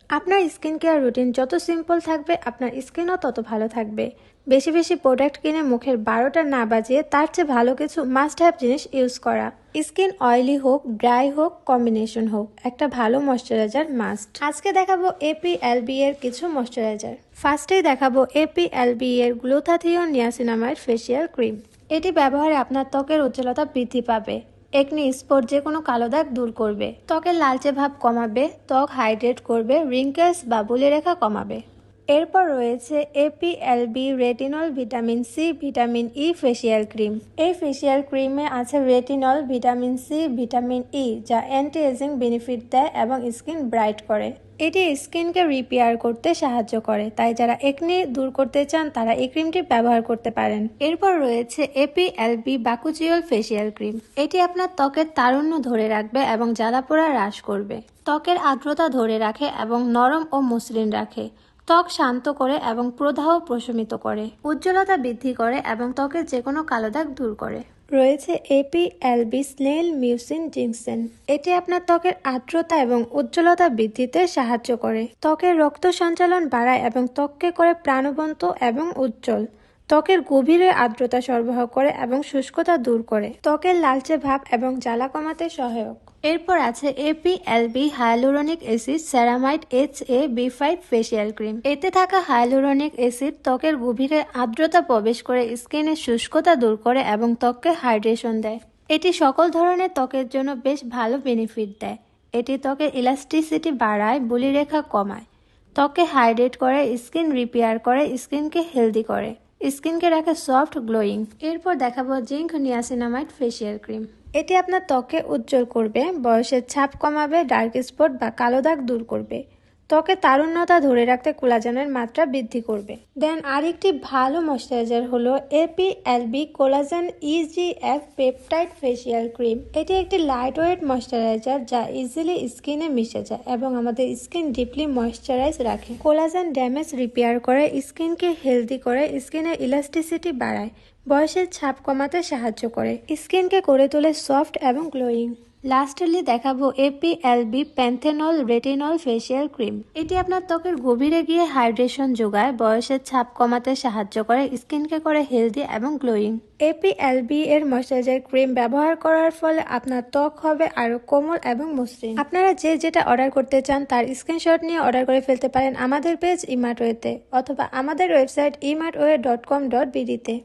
আপনার skin care routine যত simple থাকবে আপনার স্কিনও তত ভালো থাকবে। বেশি বেশি প্রোডাক্ট কিনে মুখের 12টা না বাজিয়ে তার চেয়ে ভালো কিছু মাস্ট হ্যাভ জিনিস ইউজ করা। স্কিন অয়েলি হোক, ড্রাই হোক, কম্বিনেশন হোক, একটা ভালো ময়শ্চারাইজার মাস্ট। আজকে দেখাবো এপিএলবি এর কিছু ময়শ্চারাইজার। ফার্স্টেই দেখাবো এপিএলবি এর গ্লুথাথিওন নিয়াসিনামাইড ফেসিয়াল ক্রিম। এটি ব্যবহারে আপনার ত্বকের উজ্জ্বলতা বৃদ্ধি পাবে, একনি স্পট যে কোনো কালো দাগ দূর করবে, ত্বকের লালচে ভাব কমাবে, ত্বক হাইড্রেট করবে, রিঙ্কেলস বা বুলি রেখা কমাবে। এরপর রয়েছে APLB retinol vitamin C vitamin E facial cream. এই ফেসিয়াল ক্রিমে আছে retinol, vitamin C, vitamin E, যা অ্যান্টি এজিং বেনিফিট দেয় এবং স্কিন ব্রাইট করে। এটি স্কিনকে রিপেয়ার করতে সাহায্য করে, তাই যারা একনি দূর করতে চান তারা এই ক্রিমটি ব্যবহার করতে পারেন। এরপর রয়েছে এপিএলবি বাকুচিওল ফেসিয়াল ক্রিম। এটি আপনার ত্বকের তারুণ্য ধরে রাখবে এবং জ্বালাপোড়া হ্রাস করবে, ত্বকের আর্দ্রতা ধরে রাখে এবং নরম ও মসৃণ রাখে, ত্বক শান্ত করে এবং প্রদাহ প্রশমিত করে, উজ্জ্বলতা বৃদ্ধি করে এবং ত্বকের যে কোনো কালো দাগ দূর করে। রয়েছে এপিএলবি স্নেল মিউসিন জিনসেন। এটি আপনার ত্বকের আর্দ্রতা এবং উজ্জ্বলতা বৃদ্ধিতে সাহায্য করে, ত্বকের রক্ত সঞ্চালন বাড়ায় এবং ত্বককে করে প্রাণবন্ত এবং উজ্জ্বল, ত্বকের গভীরে আর্দ্রতা সরবরাহ করে এবং শুষ্কতা দূর করে, ত্বকের লালচে ভাব এবং জ্বালা কমাতে সহায়ক। এরপর আছে APLB hyaluronic acid ceramide HAB5 facial cream. এতে থাকা হায়ালুরনিক অ্যাসিড ত্বকের গভীরে আর্দ্রতা প্রবেশ করে স্কিনের শুষ্কতা দূর করে এবং ত্বককে হাইড্রেশন দেয়। এটি সকল ধরনের ত্বকের জন্য বেশ ভালো বেনিফিট দেয়। এটি ত্বকের ইলাস্টিসিটি বাড়ায়, বুলি রেখা কমায়, ত্বককে হাইড্রেট করে, স্কিন রিপেয়ার করে, স্কিনকে হেলদি করে, স্কিনকে রাখে সফট গ্লোয়িং। এরপর দেখাবো জিঙ্ক নিয়াসিনামাইড ফেসিয়াল ক্রিম। এটি আপনার ত্বককে উজ্জ্বল করবে, বয়সের ছাপ কমাবে, ডার্ক স্পট বা কালো দাগ দূর করবে, ত্বকে তারুণ্যতা ধরে রাখতে কোলাজেনের মাত্রা বৃদ্ধি করবে। দেন আরেকটি ভালো ময়শ্চারাইজার হলো এপিএলবি কোলাজেন ইজিএফ পেপটাইড ফেসিয়াল ক্রিম। এটি একটি লাইট ওয়েট ময়শ্চারাইজার যা ইজিলি স্কিনে মিশে যায় এবং আমাদের স্কিন ডিপলি ময়শ্চারাইজ রাখে। কোলাজেন ড্যামেজ রিপেয়ার করে, স্কিনকে হেলদি করে, স্কিনের ইলাস্টিসিটি বাড়ায়, বয়সের ছাপ কমাতে সাহায্য করে, স্কিনকে করে তোলে সফট এবং গ্লোয়িং। লাস্টলি দেখাবো এপিএলবি প্যান্থেনল রেটিনল ফেসিয়াল ক্রিম। এটি আপনার ত্বকের গভীরে গিয়ে হাইড্রেশন যোগায়, বয়সের ছাপ কমাতে সাহায্য করে, স্কিনকে করে হেলদি এবং গ্লোয়িং। এপিএলবি এর ময়শ্চারাইজার ক্রিম ব্যবহার করার ফলে আপনার ত্বক হবে আরো কোমল এবং মসৃণ। আপনারা যে যেটা অর্ডার করতে চান তার স্ক্রিনশট নিয়ে অর্ডার করে ফেলতে পারেন আমাদের পেজ ইমার্টওয়েতে অথবা আমাদের ওয়েবসাইট imartway.com.bd তে।